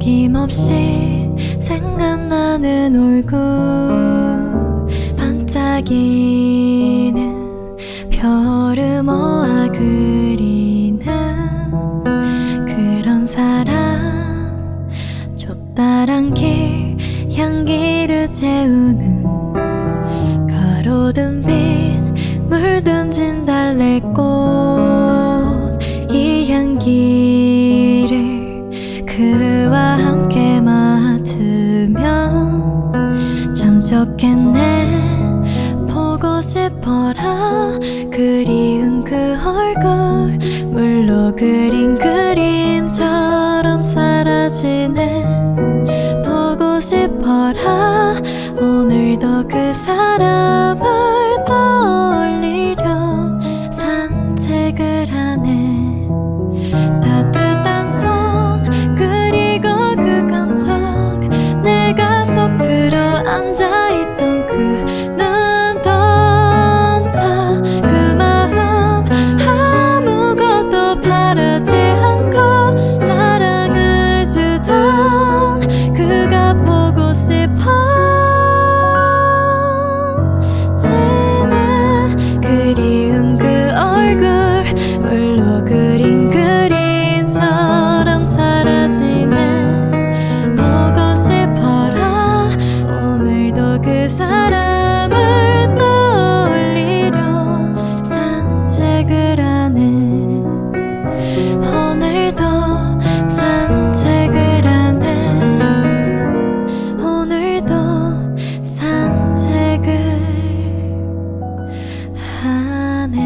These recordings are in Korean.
어김없이 생각나는 얼굴, 반짝이는 별을 모아 그리는 그런 사람, 좁다란 길 향기를 채우는 가로등 빛 물든 진달래꽃, 이 향기를 그와 함께 맡으면 참 좋겠네. 보고 싶어라 그리운 그 얼굴, 물로 그린 그림처럼 사라지네. 보고 싶어라 오늘도 그 사람을 떠올리려 산책을 하네. 따뜻한 손 그리고 그 감정, 내가 쏙 들어 앉아있던 그 눈동자, 그 마음 아무것도 바라지 않고 사랑을 주던 그가 보고 싶어지는 그리운 그 얼굴, 물로 그린 그림처럼 사라지네. 보고 싶어라 오늘도 그 사람을 떠올리려 산책을 하네. 오늘도 산책을 하네. 오늘도 산책을 하네.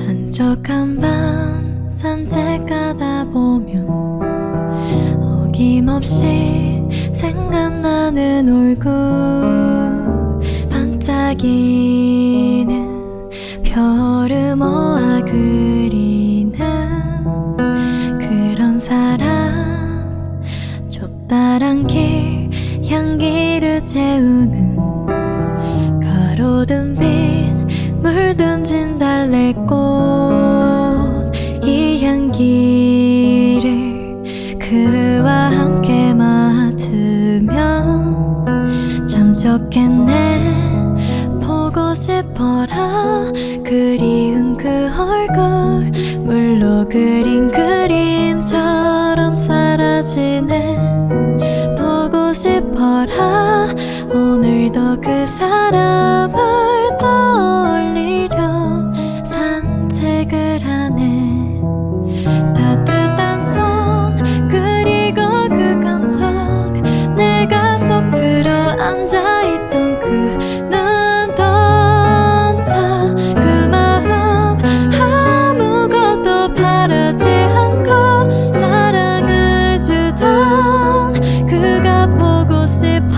한적한 밤 산책하다 보면 어김없이 생각나는 얼굴, 반짝이는 별을 모아 그리는 그런 사람, 좁다란 길 향기를 채우는 가로등 빛 물든 진달래꽃, 이 향기를 그와 함께 맡으면 참 좋겠네. 보고 싶어라 그리운 그 얼굴, 물로 그린 그림처럼 사라지네. 보고 싶어라 오늘도 그 사람을 떠올리려 산책을 하네. 따뜻한 손 그리고 그 감정, 내가 쏙 들어 앉아있던 그 눈동자, 그 마음 아무것도 바라지 않고 사랑을 주던 그가 보고 싶어지는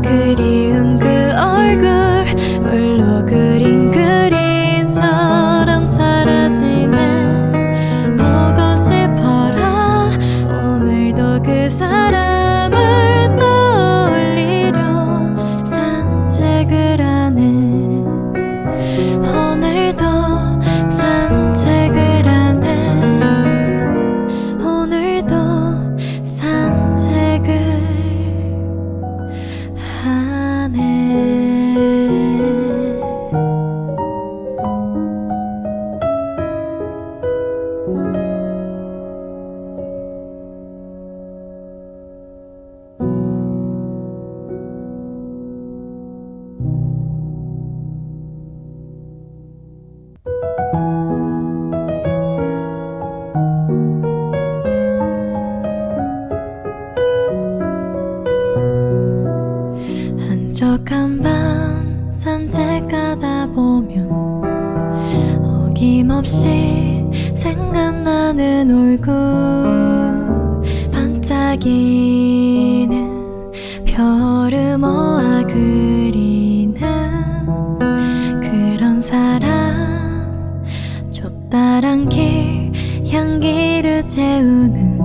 그리운 그 얼굴, 물로 그린 그림처럼 사라지네. 보고 싶어라 오늘도 그 사람을 떠올리려 산책을 하네. 오늘도 산책을 하네. 오늘도 산책을 하네. 한적한 밤 산책하다 보면 어김없이 생각나 생각나는 얼굴 반짝이는 별을 모아 그리는 그런 사람 좁다란 길 향기를 채우는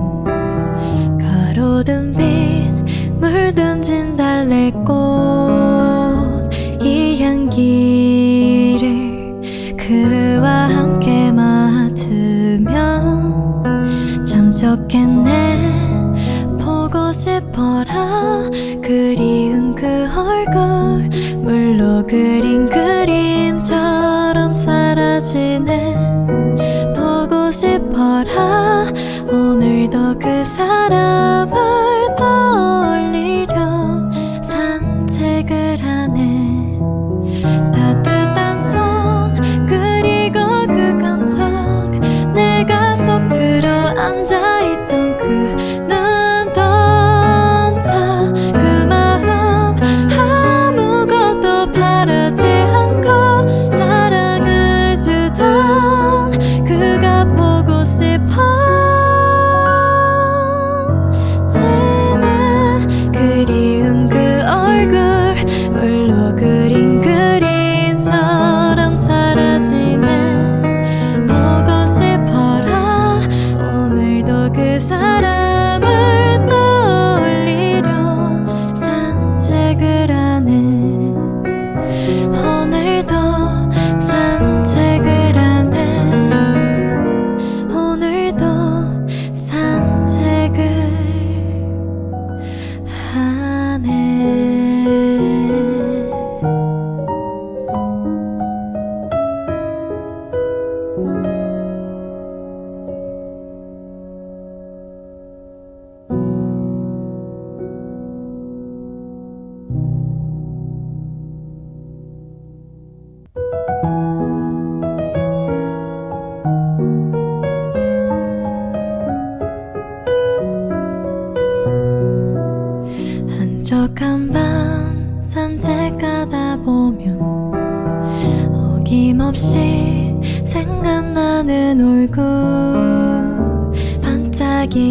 가로등 빛 물든 진달래꽃 이 향기를 그와 함께 맡으면 참 좋겠네 보고 싶어라 그리운 그 얼굴 물로 그린 그림처럼 사라지네 보고 싶어라 오늘도 그 사람을 떠올리려 산책을 하네 따뜻한 손 그리고 그 감정 내가 속 들어 앉아있던 그 눈동자 그 마음 아무것도 바라지 않고 사랑을 주던 그가 보고 싶어 지는 그리운 그 얼굴 물로 그린 그림처럼 사라지네 보고 싶어라 오늘도 그 사람을 떠올리려 산책을 하네 오늘도 산책을 하네 오늘도 산책을 하네 한적한 밤 산책하다 보면 어김없이 생각나는 얼굴 반짝이는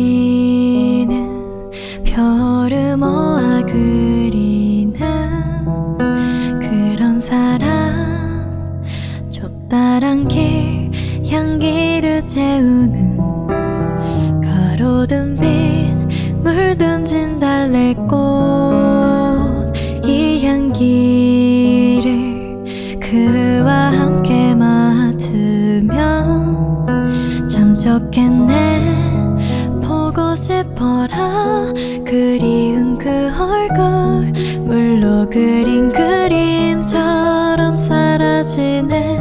별을 모아 그리는 그런 사람 좁다란 길 향기를 채우는 가로등 빛 물든 진달래꽃 이 향기를 그와 함께 맡으면 참 좋겠네 보고 싶어라 그리운 그 얼굴 물로 그린 그림처럼 사라지네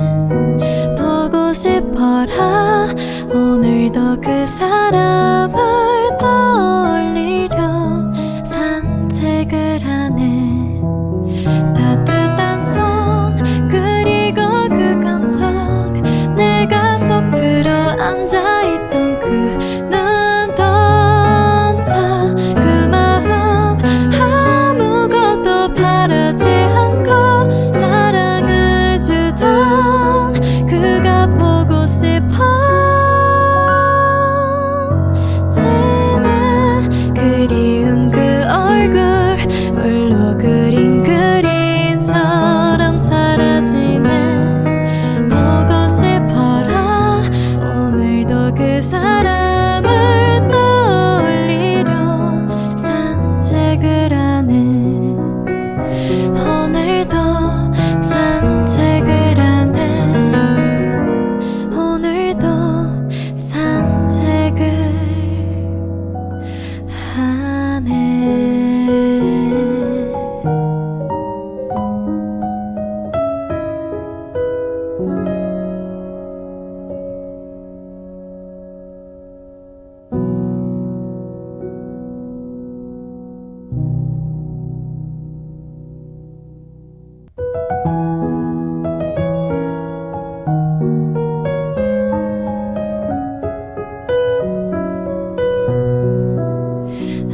보고 싶어라 오늘도 그 사람을 떠올리려 산책을 하네 따뜻한 손 그리고 그 감정 내가 속 들어 앉아있던 그 눈동자 그 마음 아무것도 바라지 않고 사랑을 주던 그가 보고 싶어 지는 그리운 그 얼굴 물로 그린 그림처럼 사라지네 보고 싶어라 오늘도 그 사람을 떠올리려 산책을 하네 오늘도 산책을 하네 오늘도 산책을 하네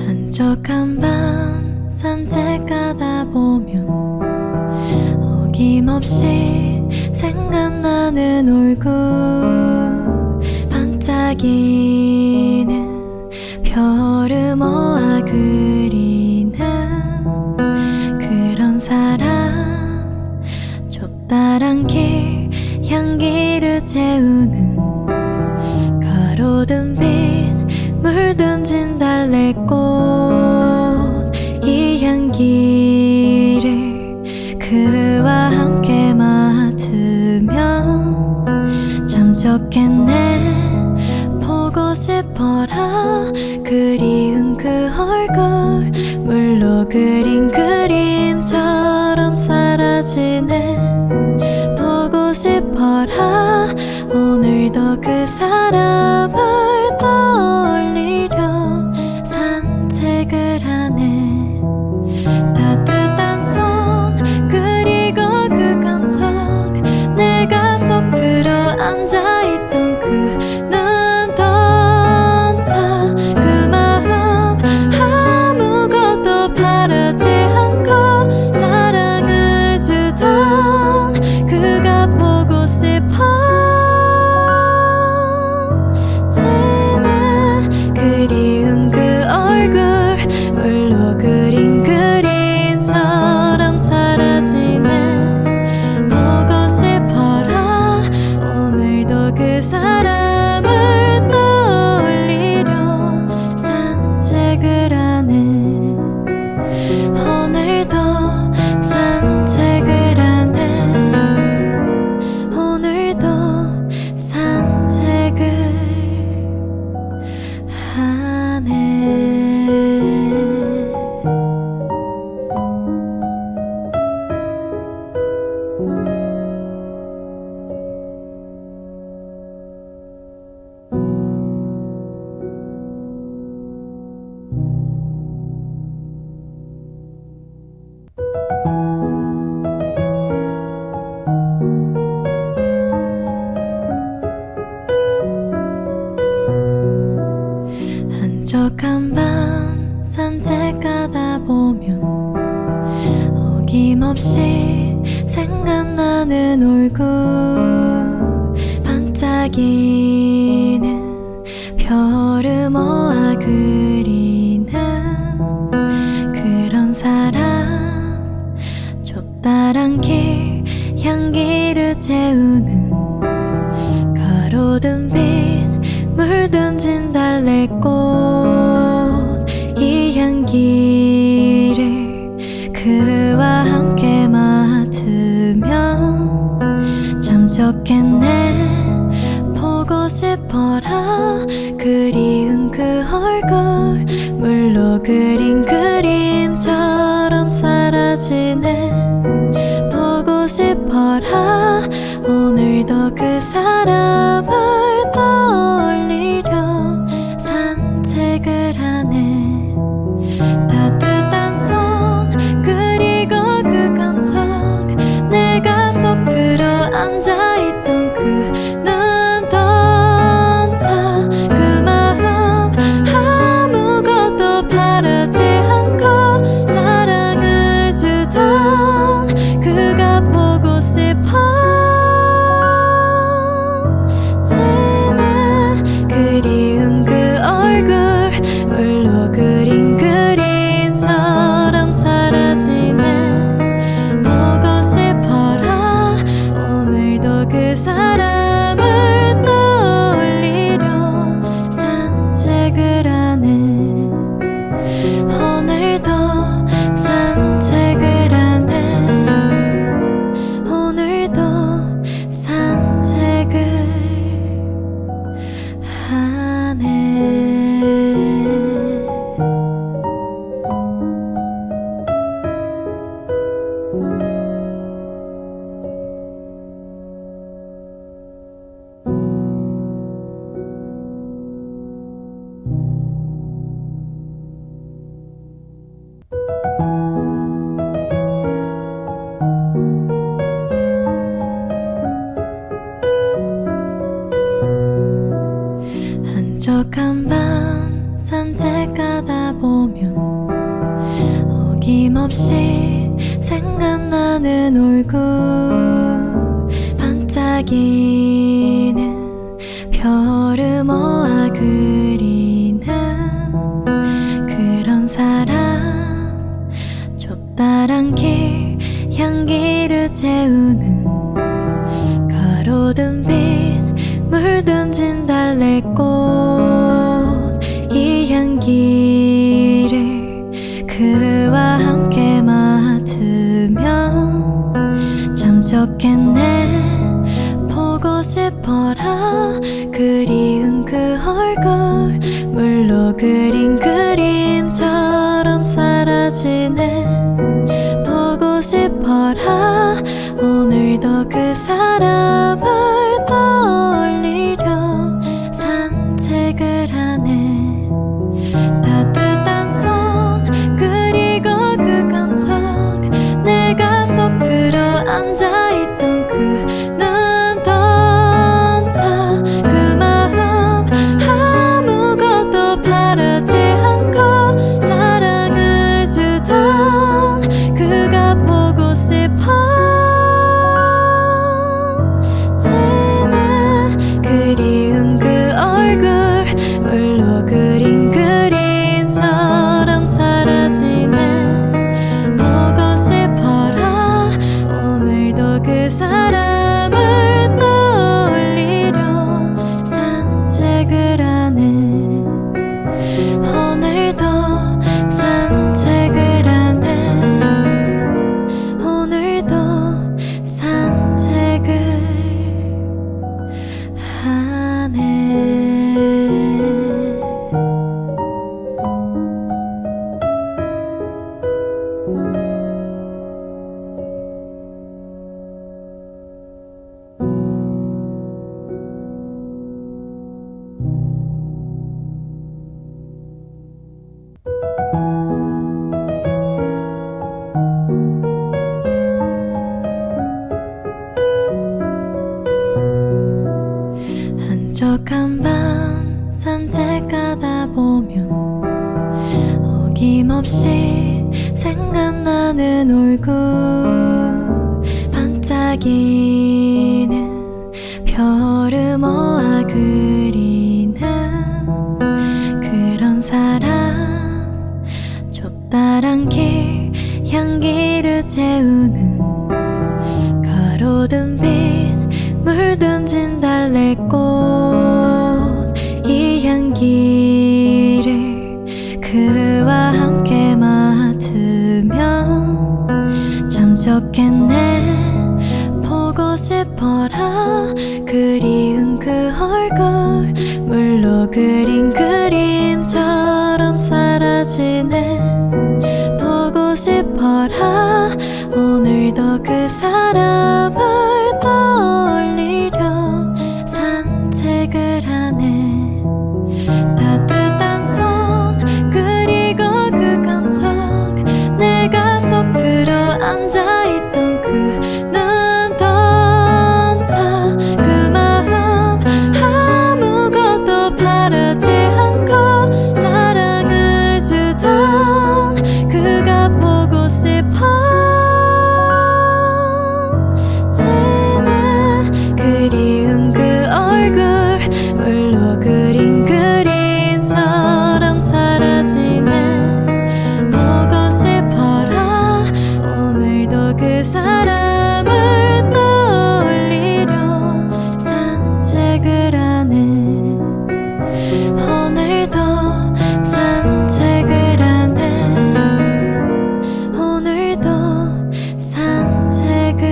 한적한 밤 산책하다 보면 어김없이 생각나는 얼굴 반짝이 반짝이는 별을 모아 그리는 그런 사람, 좁다란 길 향기를 채우는 가로등 빛 물든 진달래꽃, 이 향기를 그와 함께 맡으면 참 좋겠네. 보고 싶어라 그리운 그 얼굴, 물로 그린 그림처럼 사라지네. 보고 싶어라 오늘도 그 사람을 떠올리려 산책을 하네. 따뜻한 손 그리고 그 감정, 내가 속 들어 앉아있던 그 눈동자, 그 마음 아무것도 바라지 않고 사랑을 주던 그가 보고 싶어 지는 그리운 그 얼굴, 물로 그린 그림처럼 사라지네. 보고 싶어라 오늘도 그 사람을 떠올리려 산책을 하네. 오늘도 산책을 하네. 오늘도 산책을 하네. 한적한 밤 산책하다 보면 어김없이 생각나는 얼굴, 반짝이는 별을 모아 그리는 그런 사람, 좁다란 길 향기를 채우는 가로등 빛 물든 진달래꽃, 이 향기를 그와 함께 맡으면 참 좋겠네. 보고 싶어라 그리운 그 얼굴, 물로 그린 그림처럼 사라지네. 보고 싶어라 오늘도 그 사람을 떠올리려 산책을 하네. 따뜻한 손 그리고 그 감정, 내가 속 들어 앉아있던 그 눈동자, 그 마음 아무것도 바라지 않고 사랑을 주던 그가 보고 싶어 지는 그리운 그 얼굴, 물로 그린 그림처럼 사라지네. 보고 싶어라 오늘도 그 사람을 떠올리려 산책을 하네. 오늘도 산책을 하네. 오늘도 산책을 하네. 한적한 밤 산책하다 보면 어김없이 생각나는 얼굴, 반짝이는 별을 모아 그린 그림처럼 사라지네. 보고 싶어라. 오늘도 그 사람을 떠올리려 산책을 하네. 따뜻한 손 그리고 그 감정, 내가 속 들어 앉아있던 그 눈동자, 그 마음 아무것도 바라지 않고 사랑을 주던 그가 보고 싶어지네. 그리운 그 얼굴 물로 그린 그림처럼 사라지네. 보고 싶어라. 오늘도 그 사람을 떠올리려 산책을 하네. 오늘도 산책을 하네. 오늘도 산책을 하네. 한적한 밤 산책하다 보면 어김없이 생각나는 얼굴, 반짝이는 별을 모아 그리는 그런 사람. 좁다란 길 향기를 채우는 가로등 빛 물든 진달래꽃, 이 향기를 그와 함께 맡으면 참 좋겠네. 보고 싶어라. 그리운 그 얼굴 물로 그린 그림처럼 사라지네. 보고 싶어라. 오늘도 그 사람을 떠올리려 산책을 하네. 따뜻한 손 그리고 그 감정, 내가 속 들어 앉아있던 그 눈동자, 그 마음 아무것도 바라지 않고 사랑을 주던 그가 보고 싶어지네. 그리운 그 얼굴 물로 그린 그림처럼 사라지네. 보고 싶어라. 오늘도 그 사람을 떠올리려 산책을 하네. 오늘도 산책을 하네. 오늘도 산책을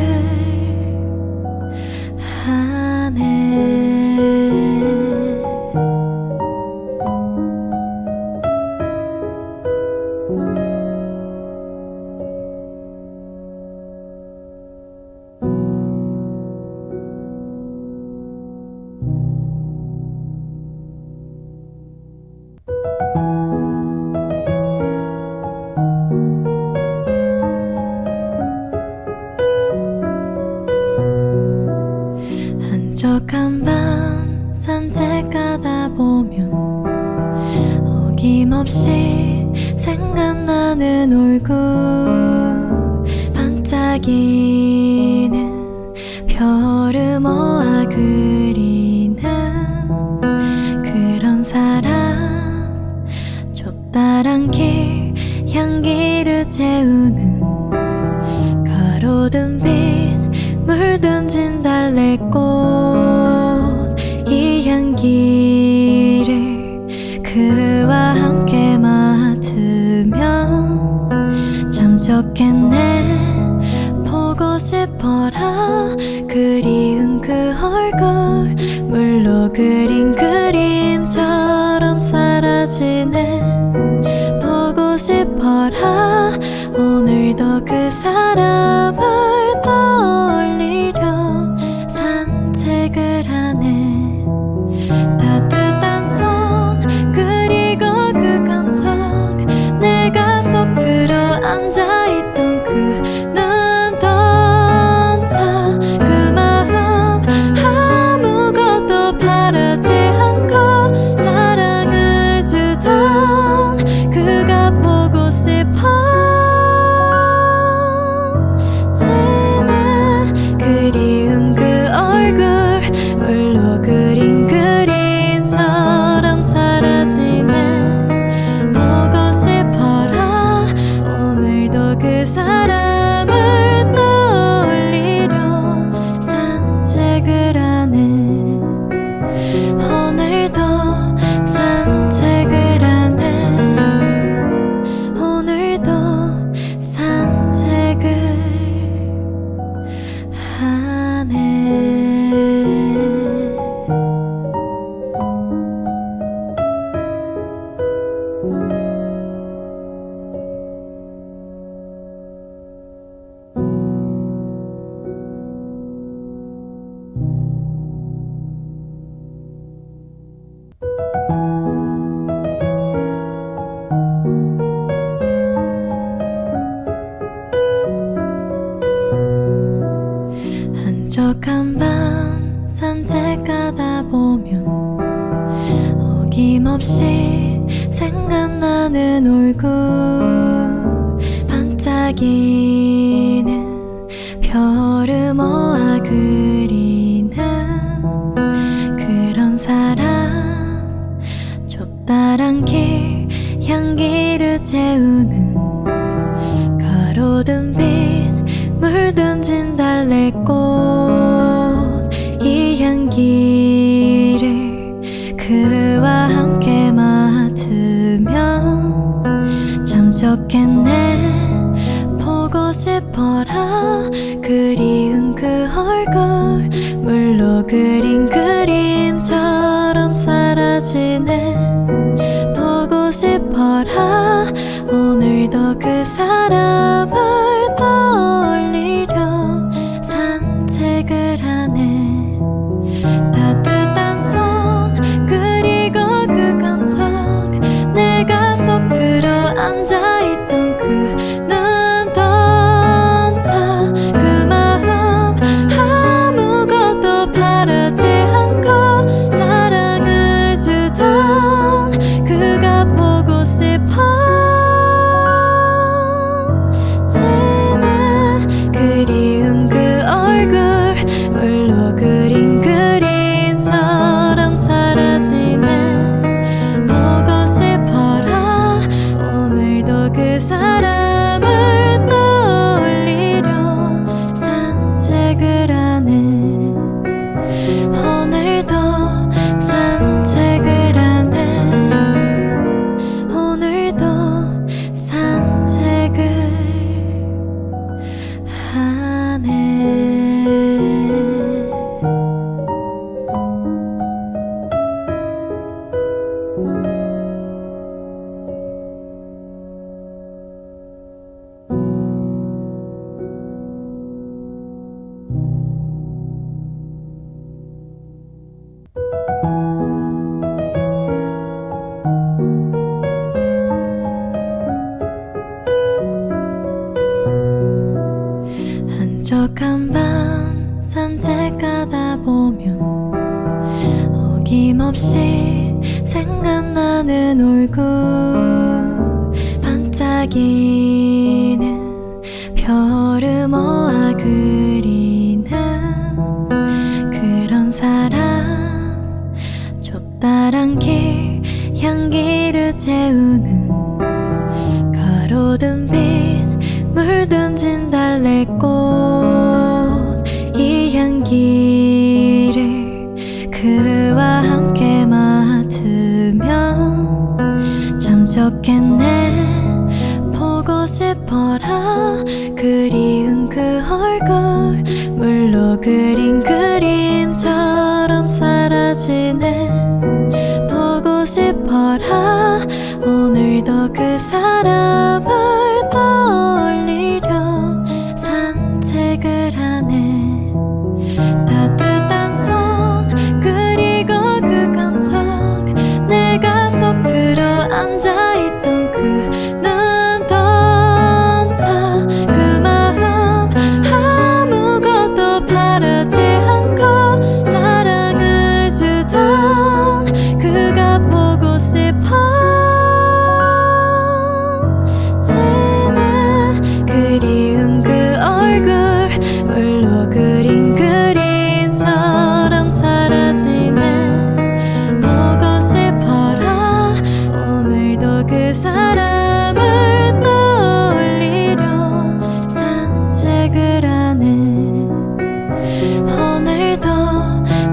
하네. 한적한 밤 산책하다 보면 어김없이 생각나는 얼굴, 반짝이는 별을 모아 그리는 그런 사람. 좁다란 길 향기를 채우는 가로등 빛 물든 진달래꽃, 이 향기를 그와 함께 맡으면 참 좋겠네. 보고 싶어라. 그리운 그 얼굴 물로 그린 그림처럼 사라지네. 사라지네. 보고 싶어라. 오늘도 그 사람을 떠올리려 산책을 하네. 따뜻한 손 그리고 그 감정, 내가 속 들어 앉아있던 그 눈동자, 그 마음 아무것도 바라지 않고 사랑을 주던 그가 보고 싶어지네. 그리운 그 얼굴 물로 그린 그림처럼 사라지네. 보고 싶어라. 오늘도 그 사람을 떠올리려 산책을 하네. 오늘도 산책을 하네. 오늘도 산책을 하네. 한적한 밤 산책하다 보면 어김없이 생각나는 얼굴, 반짝이는 별을 모아 그리는 그런 사람. 좁다란 길 향기를 채우는 가로등 빛 물든진 달래꽃, 이 향기를 그와 함께 맡으면 참 좋겠네. 보고 싶어라. 그리운 그 얼굴 물로 그린 그림처럼 사라지네. 보고 싶어라. 오늘도 그 사람을 떠올리려 산책을 하네. 따뜻한 손 그리고 그 감정, 내가 속 들어 앉아있던 그 눈동자, 그 마음 아무것도 바라지 않고 사랑을 주던 그가 보고 싶어지네. 그리운 그 얼굴 물로 그린 그림처럼 사라지네. 보고 싶어라. 오늘도 그 사람을 떠올리려 산책을 하네. 오늘도 산책을 하네. 오늘도 산책을 하네. 한적한 밤 산책하다 보면 어김없이 생각나는 얼굴, 반짝이는 별을 모아 그리는 그런 사람. 좁다란 길 향기를 채우는 가로등 빛 물든진 달래꽃, 이 향기를 그와 함께 맡으면 참 좋겠네. 보고 싶어라. 그리운 그 얼굴 물로 그린 그림처럼 사라지네. 보고 싶어라. 오늘도 그 사람을 떠올리려 산책을 하네. 따뜻한 손 그리고 그 감정 내가 쏙 들어 앉아있던 그 눈동자 그 마음 아무것도 바라지 않고 사랑을 주던 그가 보고 싶어 지는 그리운 그 얼굴 물로 그린 그림처럼 사라지네. 보고 싶어라 오늘도 그 사람을 떠올리려 산책을 하네. 오늘도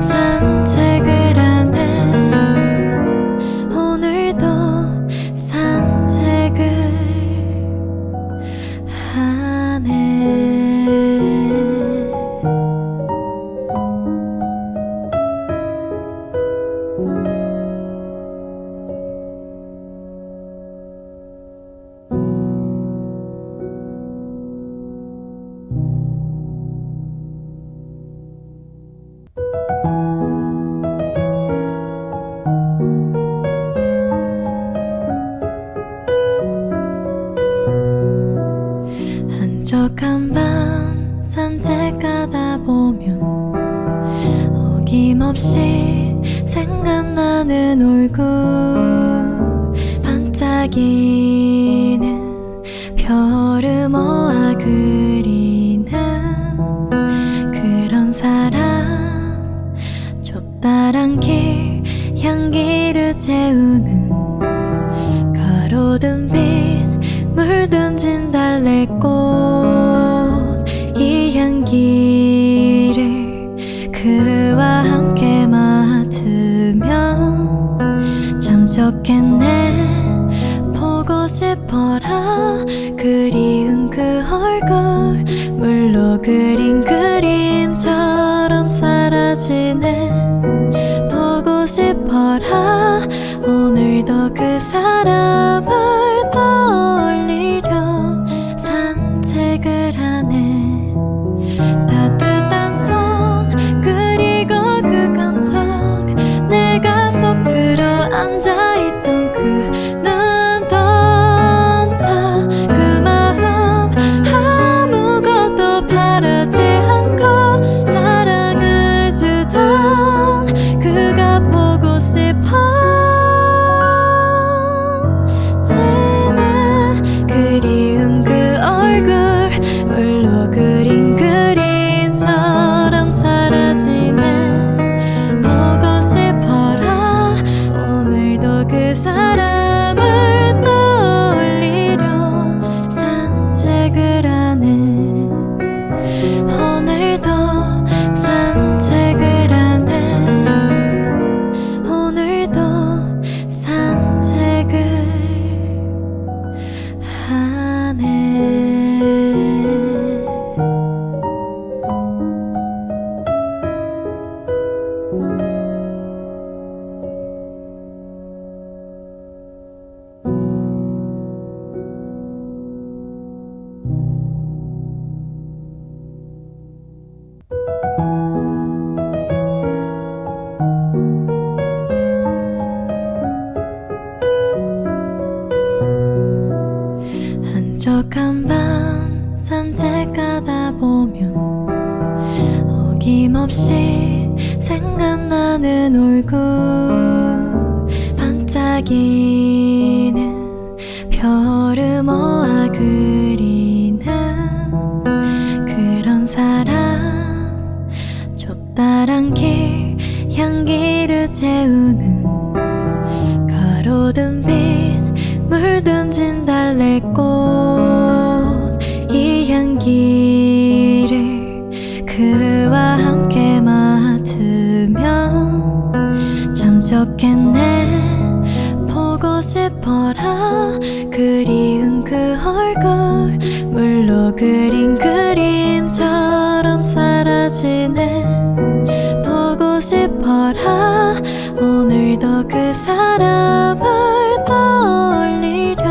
산책을 하네. 오늘도 산책을 하네. 한적한 밤 산책하다 보면 어김없이 생각나는 얼굴 반짝이는 별을 모아 그리는 그런 사람. 좁다란 길 향기를 채우는 가로등 빛 물든 진달래꽃 이 향기를 그와 함께 맡으면 참 좋겠네. 보고 싶어라 그리운 그 얼굴 물로 그린 그림처럼 사라지네. 보고 싶어라 오늘도 그 사람을 떠올리려 산책을 하네. 따뜻한 손 그리고 그 감정 내가 쏙 들어 앉아있던 그 눈동자 그 마음 아무것도 바라지 않고 사랑을 주던 그가 보고 싶어 지는 그리운 그 얼굴 물로 그린 그림처럼 사라지네. 보고 싶어라 오늘도 그 사람을 떠올리려 산책을 하네. 오늘도 산책을 하네. 오늘도 산책을 하네. 한적한 밤 산책하다 보면 어김없이 생각나는 얼굴 반짝이는 별을 모아 그리는 그런 사람. 좁다란 길 향기를 채우는 가로등 빛 물든 진달래꽃 이 향기를 그와 함께 맡으면 참 좋겠네. 보고 싶어라 그리운 그 얼굴 물로 그린 그림처럼 사라지네. 보고 싶어라 오늘도 그 사람을 떠올리려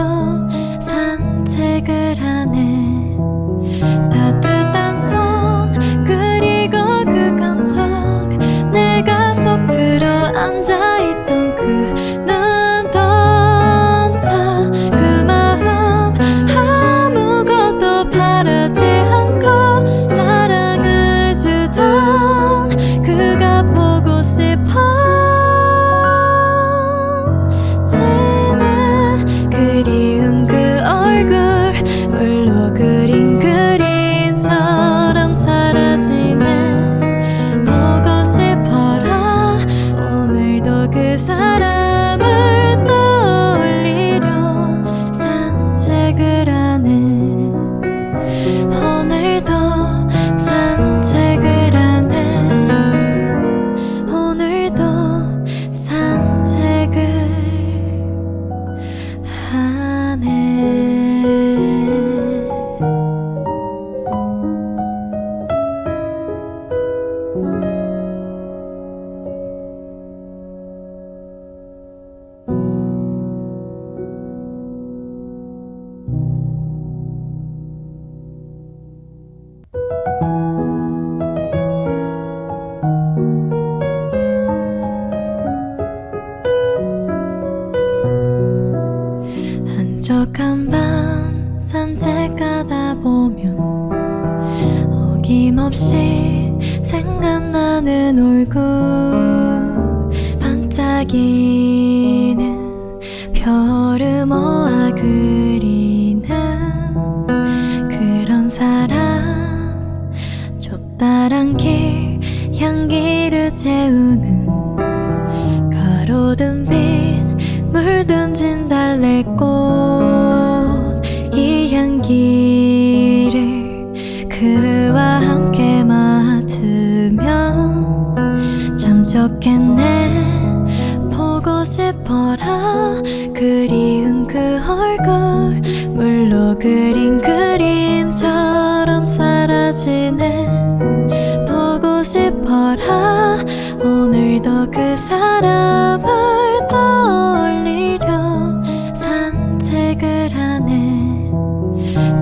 한적한 밤 산책하다 보면 어김없이 생각나는 얼굴, 반짝이는 별을 모아 그리는 그런 사람, 좁다란 길 향기를 채우는 가로등 빛 물든 진달래꽃, 이 향기를 그와 함께 맡으면 참 좋겠네. 보고 싶어라 그리운 그 얼굴, 물로 그린 그림처럼 사라지네. 보고 싶어라 오늘도 그 사람을 떠올리려 산책을 하네.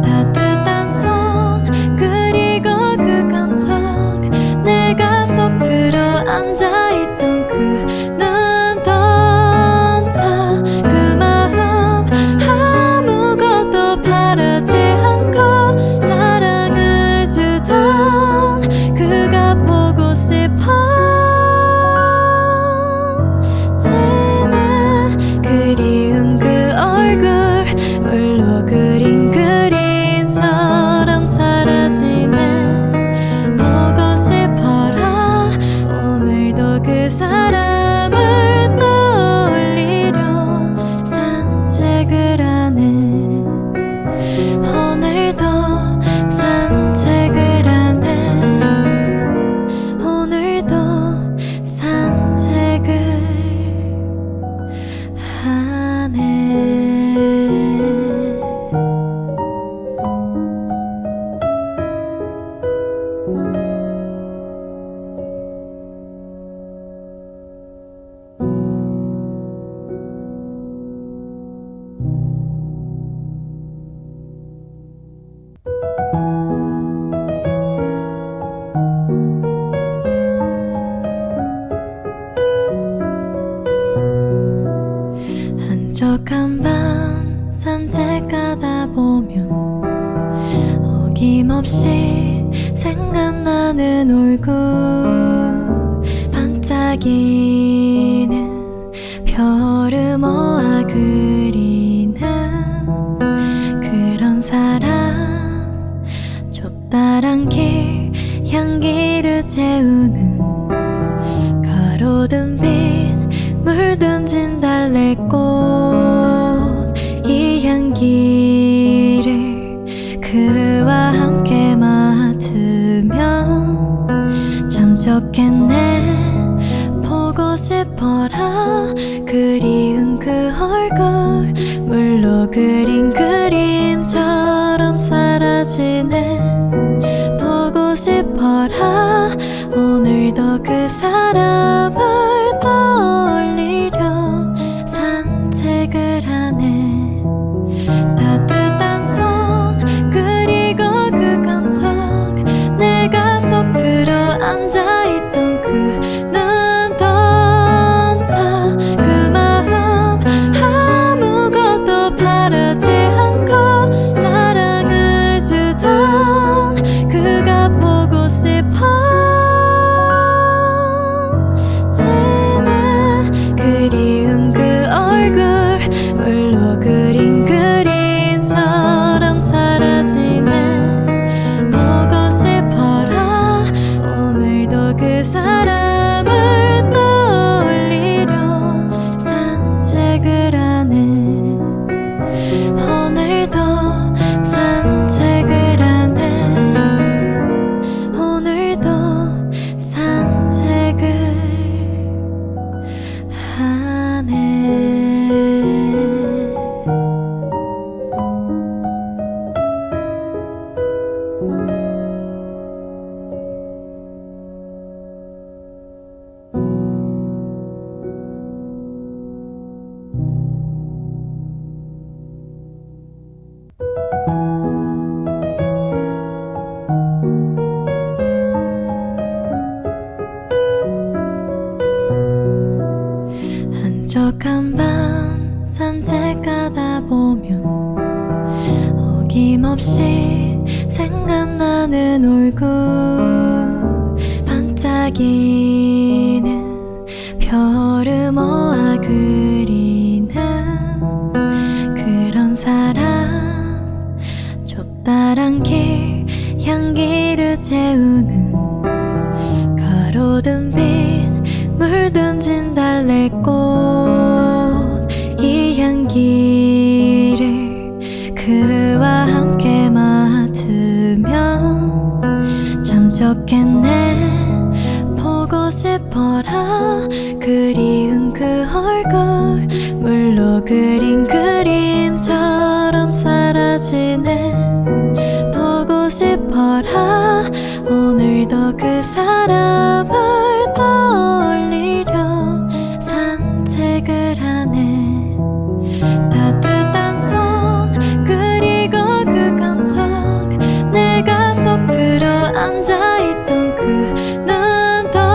따뜻한 손 그리고 그 감정, 내가 속 들어 앉아있던 그 눈동자, 그 마음 아무것도 바라지 않고 사랑을 주던 그가 보고 싶어지는 그리운 그 얼굴, 물로 그린 그림처럼 사라지네. 보고 싶어라 오늘도 그 사람을 떠올리려 산책을 하네. 오늘도 산책을 하네. 오늘도 산책을 하네. 한적한 밤 산책하다 보면 어김없이 생각나는 얼굴, 반짝이는 별을 모아 그리는 그런 사람, 좁다란 길 향기를 채우는 가로등 빛 물든 진달래꽃, 이 향기를 그와 함께 맡으면 참 좋겠네. 보고 싶어라 그리운 그 얼굴, 물로 그린 그림처럼 사라지네. 보고 싶어라 오늘도 그 사람을 떠올리려 산책을 하네. 따뜻한 손 그리고 그 감정, 내가 속 들어 앉아있던 그 눈동자, 그 마음 아무것도 바라지 않고 사랑을 주던 그가 보고 싶어지는 그리운 그 얼굴, 물로 어김없이 생각나는 얼굴 반짝이는 별을 모아 그리는 그런 사람 좁다란 길 향기를 채우는 가로등 빛 물든 진달래꽃 이 향기를 그와 함께 맡으면 참 좋겠네. 보고 싶어라 그리운 그 얼굴 물로 그린 그림처럼 사라지네. 보고 싶어라 오늘도 그 사람을 떠올리려 산책을 하네. 따뜻한 손 그리고 그 감정 내가 속 들어 앉아있던 그 눈동자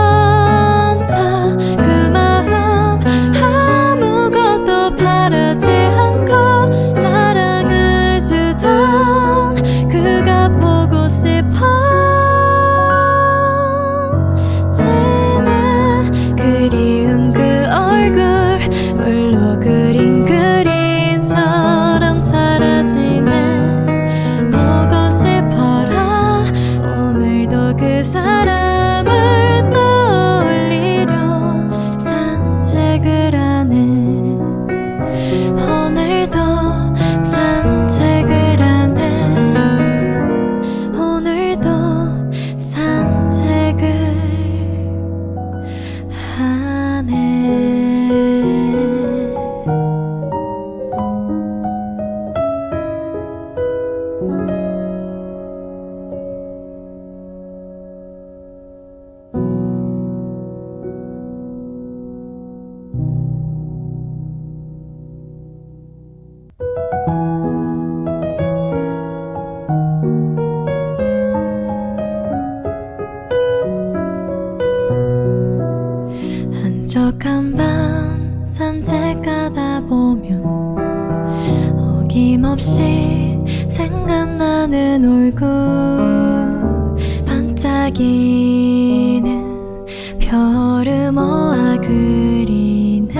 그 마음 아무것도 바라지 않고 사랑을 주던 그가 보고 싶어 지는 그리운 그 얼굴 물로 그린 그림처럼 사라지네. 보고 싶어라 오늘도 그 사람을 떠올리려 산책을 하네. 오늘도 산책을 하네. 오늘도 산책을 하네. 한적한 밤 산책하다 보면 어김없이 생각나는 얼굴 반짝이는 별을 모아 그리는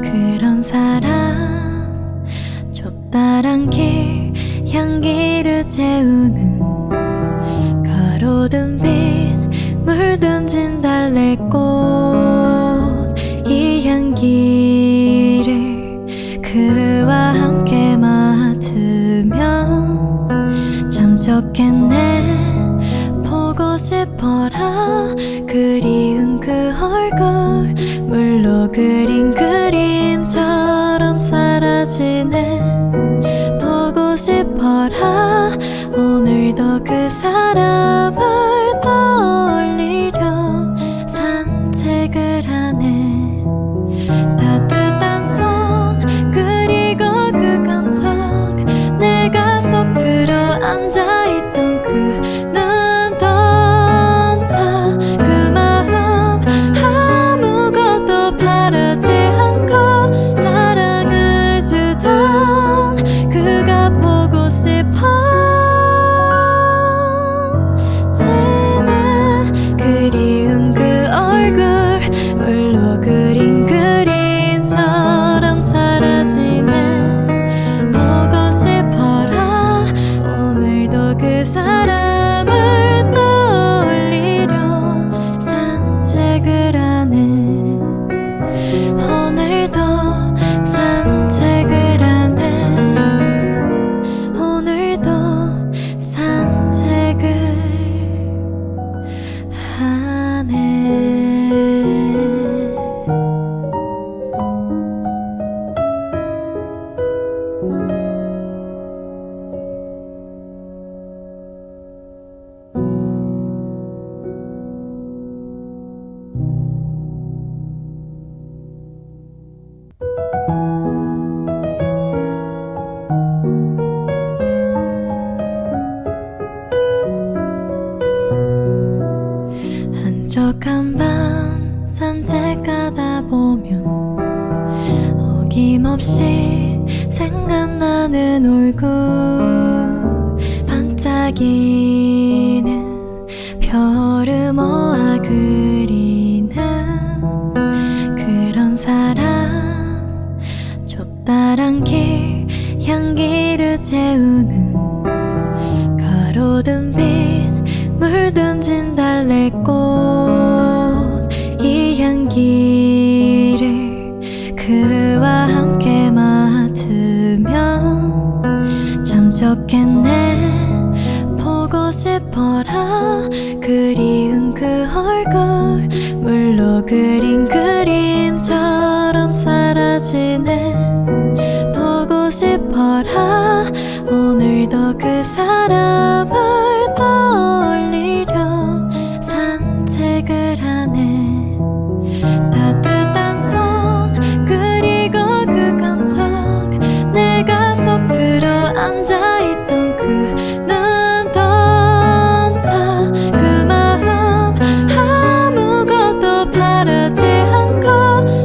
그런 사람 좁다란 길 향기를 채우는 가로등 빛 물든 진달래꽃 이 향기를 그와 함께 맡으면 참 좋겠네. 보고 싶어라 그리운 그 얼굴 물로 그린 그림처럼 사라지네. 보고 싶어라 오늘도 그 사람을 떠올리려 산책을 하네. 따뜻한 손 그리고 그 감정 내가 속 들어 앉아있던 그 눈동자 그 마음 아무것도 바라지 않고 사랑을 주던 그가 보고 싶어 지는 그리운 그 얼굴 물로 그린 그림처럼 사라지네. 보고 싶어라 오늘도 그 사람을 떠올리려 산책을 하네. 오늘도 산책을 하네. 오늘도 산책을 하네. 한적한 밤 산책하다 보면 어김없이 생각나는 얼굴 반짝이는 별을 모아 그리는 그런 사람, 좁다란 길 향기를 채우는 가로등 빛 물든 진달래꽃, 이 향기를 그와 함께 맡으면 참 좋겠네. 보고 싶어라. 그리운 그 얼굴 물로 그린 그림처럼 사라지네. 보고 싶어라. 오늘도 그 사람을 떠올리려 산책을 하네. 따뜻한 손 그리고 그 감정, 내가 속 들어 앉아있던 그 눈동자, 그 마음 아무것도 바라지 않고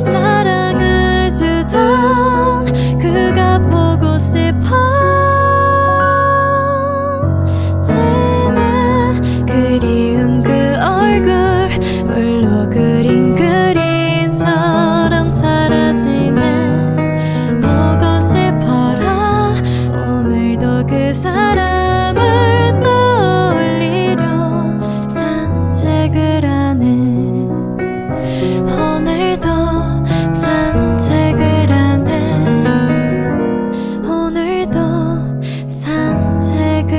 사랑을 주던 그가 보고 싶어지는 그리운 그 얼굴 물로 그린 그림처럼 사라지네. 보고 싶어라. 오늘도 그 사람을 떠올리려 산책을 하네. 오늘도 산책을 하네. 오늘도 산책을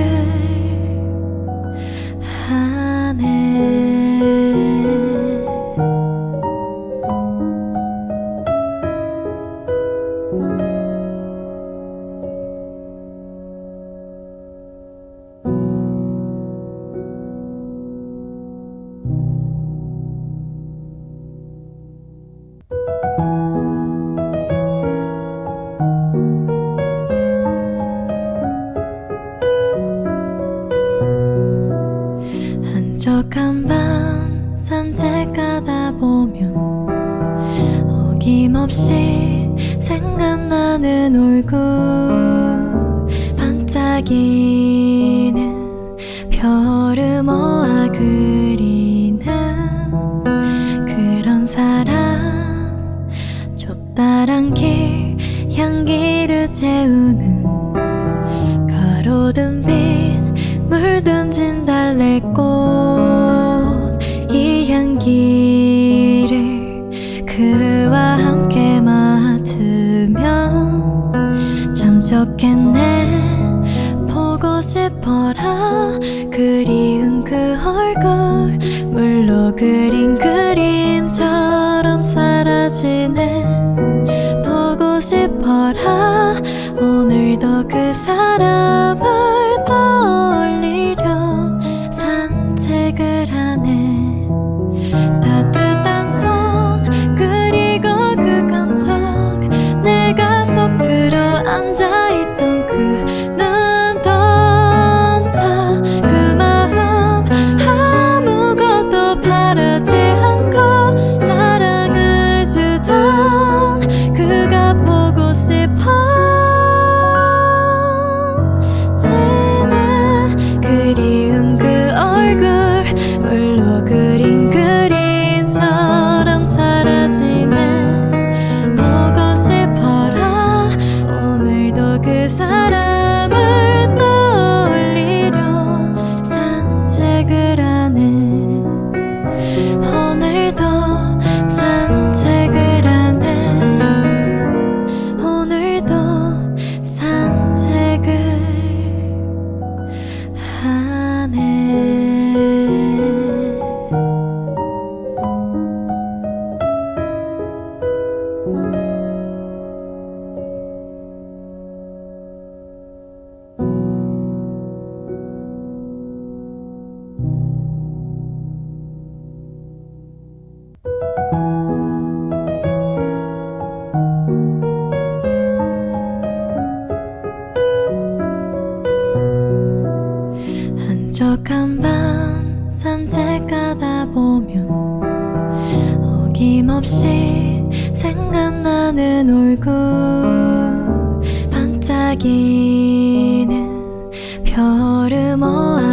하네. 한적한 밤 산책하다 보면 어김없이 생각나는 얼굴, 반짝이는 별을 모아 그리는 그런 사람, 좁다란 길 향기를 채우는 가로등 빛 물든 진달래꽃, 이 향기를 그와 함께 맡으면 참 좋겠네. 보고 싶어라. 그리운 그 얼굴 물로 그린 그림처럼 사라지네. 보고 싶어라. 오늘도 그 사람을 떠올리려 산책을 하네. 따뜻한 손 그리고 그 감정, 내가 속 들어 앉아있던 그 눈동자, 그 마음 아무것도 바라지 않고 사랑을 주던 그가 보고 싶어지는 그리운 그 얼굴 물로 그린 그림처럼 사라지네. 보고 싶어라. 오늘도 그 사람을 떠올리려 산책을 하네. 오늘도 산책을 하네. 오늘도 산책을 하네. 한적한 밤 산책하다 보면 어김없이 생각나는 얼굴, 반짝이는 별을 모아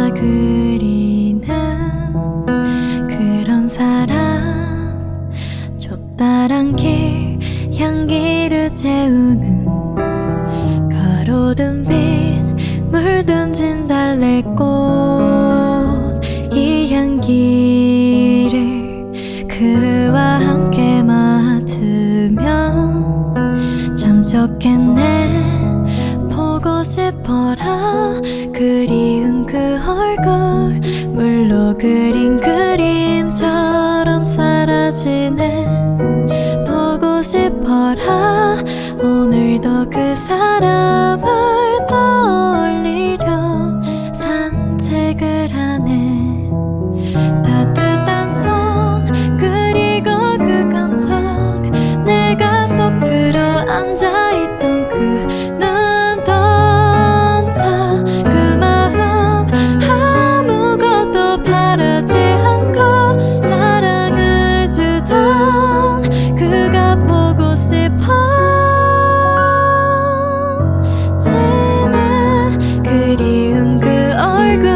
보고 싶어라. 그리운 그 얼굴 물로 그린 그림처럼 사라지네. 보고 싶어라. 오늘도 그 사람을 떠올리려 산책을 하네. 따뜻한 손 그리고 그 감정, 내가 속 들어 앉아있던 그 눈동자, 그 마음 아무것도 바라지 않고 사랑을 주던 그가 보고 싶어지네. 그리운 그 얼굴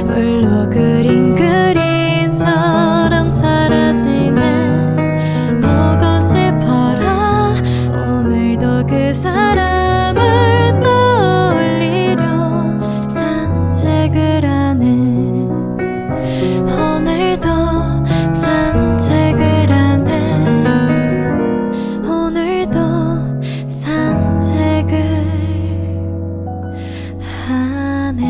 물로 그린 그림처럼 사라지네. 보고 싶어라. 오늘도 그 사람을 떠올리려 산책을 하네. 오늘도 산책을 하네. 오늘도 산책을 하네.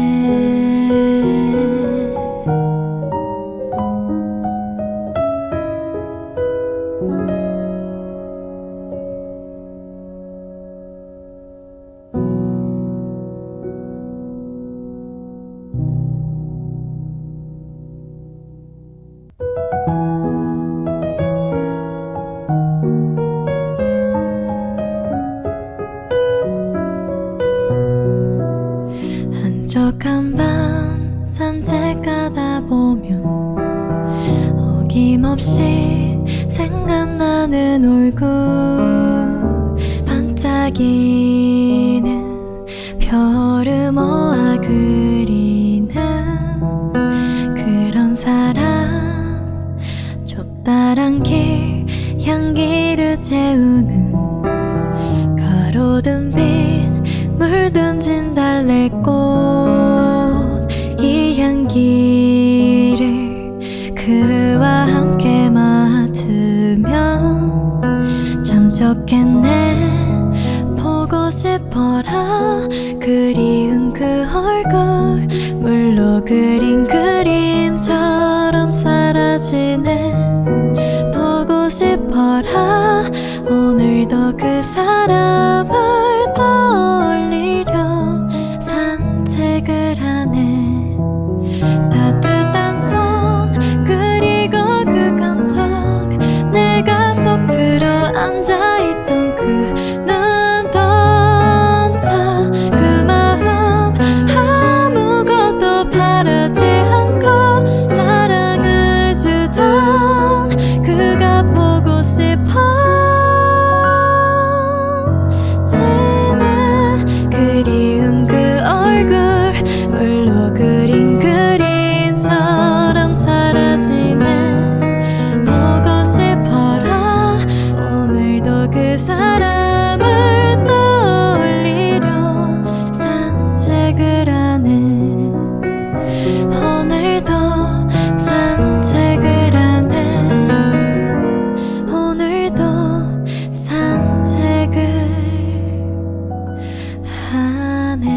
한적한 밤 산책하다 보면 어김없이 생각나는 얼굴, 반짝이는 별을 모아 그리는 그런 사람. 좁다란 길 향기를 채우는 가로등 빛 물든 진달래꽃, 이 향기를 그와 함께 맡으면 참 좋겠네. 보고 싶어라. 그리운 그 얼굴 물로 그린 그림처럼 사라지네. 보고 싶어라. 오늘도 그 사람을 떠올리려 산책을 하네. 따뜻한 손 그리고 그 감정, 내가 속 들어 앉아있던 그 눈동자, 그 마음 아무것도 바라지 않고 사랑을 주던 그가 보고 싶어지네. 그리운 그 얼굴 물로 그린 그림처럼 사라지네. 보고 싶어라. 오늘도 그 사람을 떠올리려 산책을 하네. 오늘도 산책을 하네. 오늘도 산책을 하네.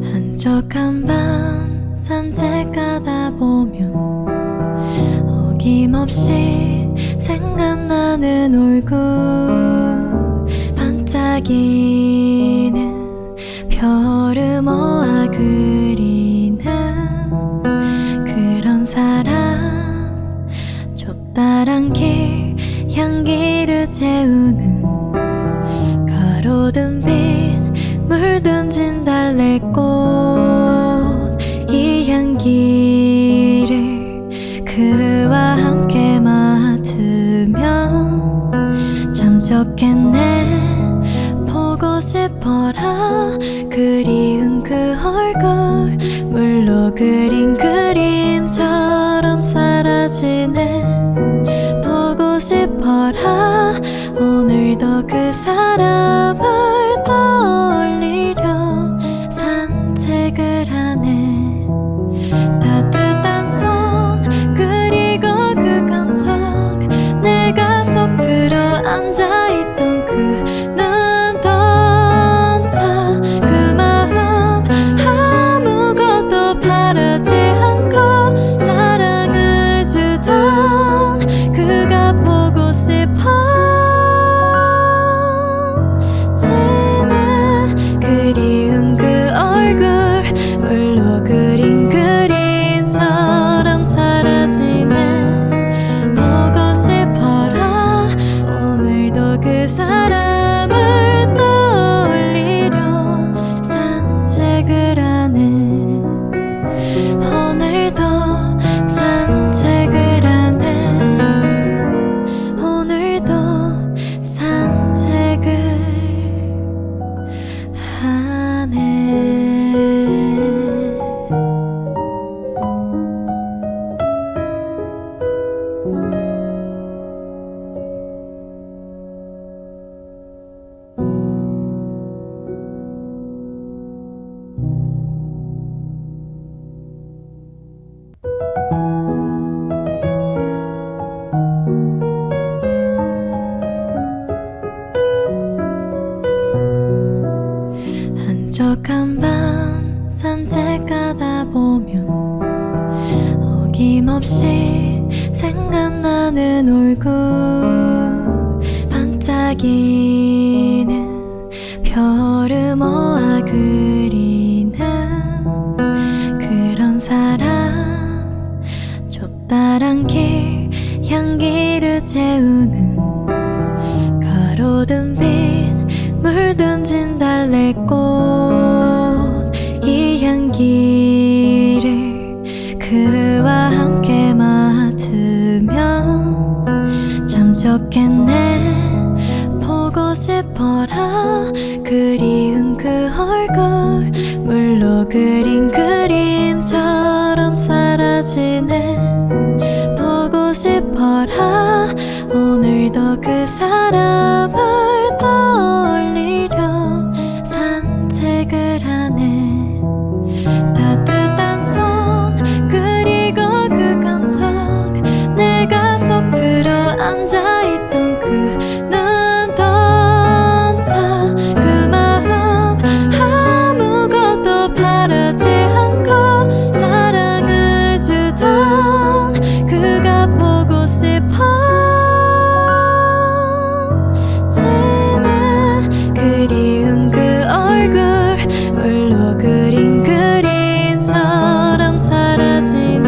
한적한 밤 산책하다 보면 어김없이 생각나는 얼굴, 반짝이는 별을 모아 그리는 그런 사람. 좁다란 길 향기를 채우는 가로등 빛 물든 진달래꽃, 이 향기를 그와 함께 맡으면 참 좋겠네. 보고 싶어라. 그리운 그 얼굴 그린 그림처럼 사라지네. 보고 싶어라. 오늘도 그 사람을 떠올리려 산책을 하네. 따뜻한 손 그리고 그 감정, 내가 속 들어 앉아있던 그 눈동자, 그 마음 아무것도 바라지 않고 사랑을 주던 그가 보고 싶어지네. 그리운 그 얼굴 물로 그린 그림처럼 사라지네. 보고 싶어라. 오늘도 그 사람을 떠올리려 산책을 하네. 오늘도 산책을 하네. 오늘도 산책을 하네. 한적한 밤 산책하다 보면 어김없이 생각나는 얼굴, 반짝이는 별을 모아 그리는 그런 사람. 좁다란 길 향기를 채우는 가로등 빛 물든진 달래꽃, 이 향기를 그와 함께 맡으면 참 좋겠네. 보고 싶어라. 그리운 그 얼굴 물로 그린 그림처럼 사라지네. 보고 싶어라. 오늘도 그 사람을 떠올리려 산책을 하네. 따뜻한 손 그리고 그 감정, 내가 속 들어 앉아있던 그 눈동자, 그 마음 아무것도 바라지 않고 사랑을 주던 그가 보고 싶어지네. 그리운 그 얼굴 물로 그린 그림처럼 사라지네.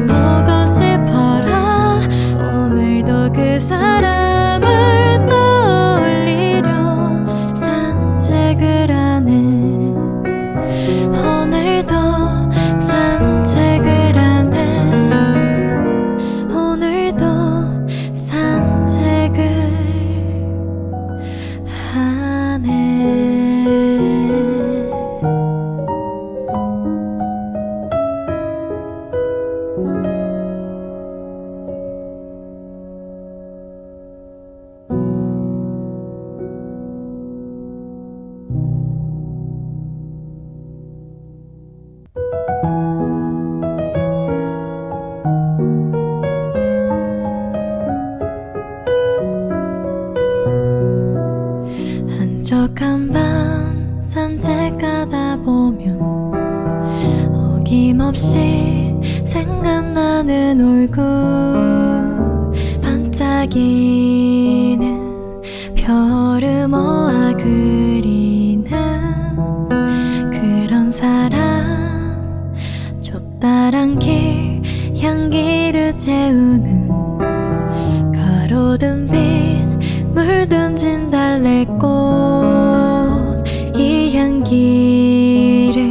보고 싶어라. 오늘도 그 사람을 떠올리려 산책을 하네. 오늘도 산책을 하네. 오늘도 산책을 하네. 한적한 밤 산책하다 보면 어김없이 생각나는 얼굴, 반짝이는 별을 모아 그리는 그런 사람. 좁다란 길 향기를 채우는 가로등 빛 물든진 달래꽃, 이 향기를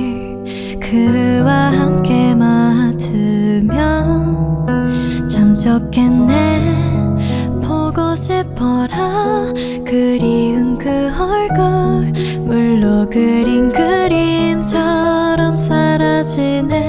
그와 함께 맡으면 참 좋겠네. 보고 싶어라. 그리운 그 얼굴 물로 그린 그림처럼 사라지네.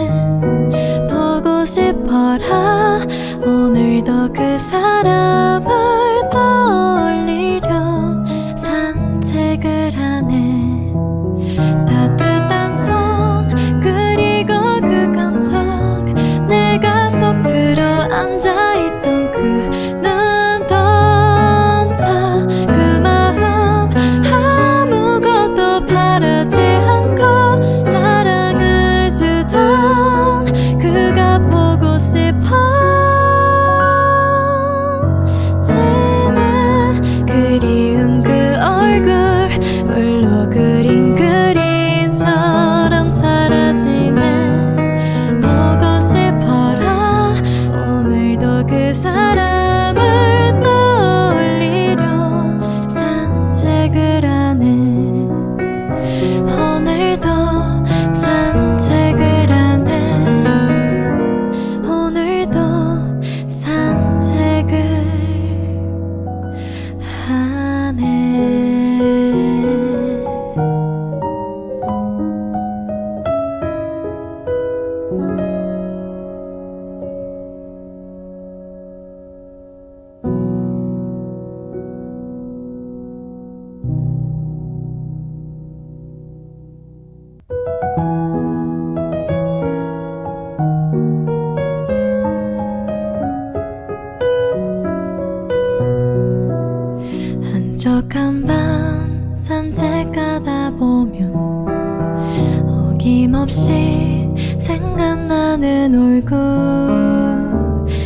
없이 생각나는 얼굴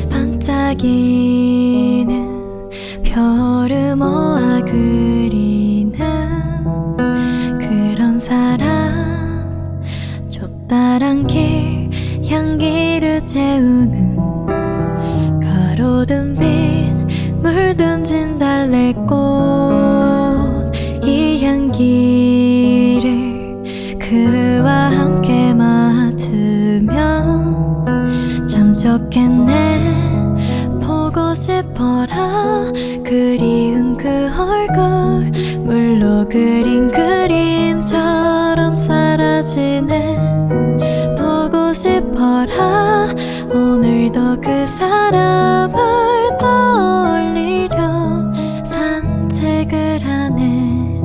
반짝이는 별을 모아 그리는 그런 사람 좁다란 길 향기를 채우는 가로등 빛 물든 진달래꽃 이 향기를 그와 함께 맡으면 참 좋겠네 보고 싶어라 그리운 그 얼굴 물로 그린 그림처럼 사라지네 보고 싶어라 오늘도 그 사람을 떠올리려 산책을 하네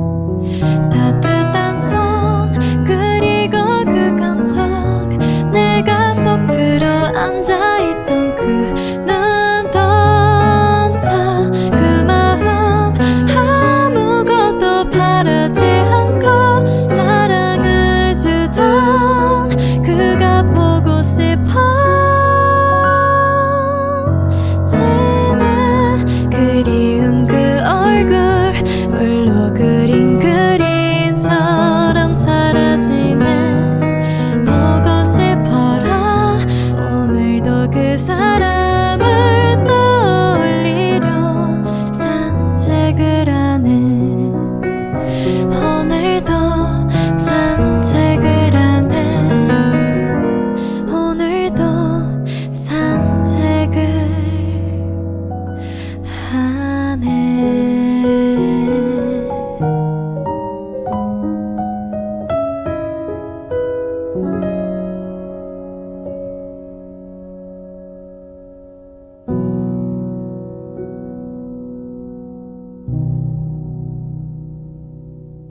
따뜻한 손 그리고 그 감정 내가 속 들어 앉아있던 그 눈동자 그 마음 아무것도 바라지 않고 사랑을 주던 그가 보고 싶어 지는 그리운 그 얼굴 물로 그린 그림처럼 사라지네 보고 싶어라 오늘도 그 사람을 떠올리려 산책을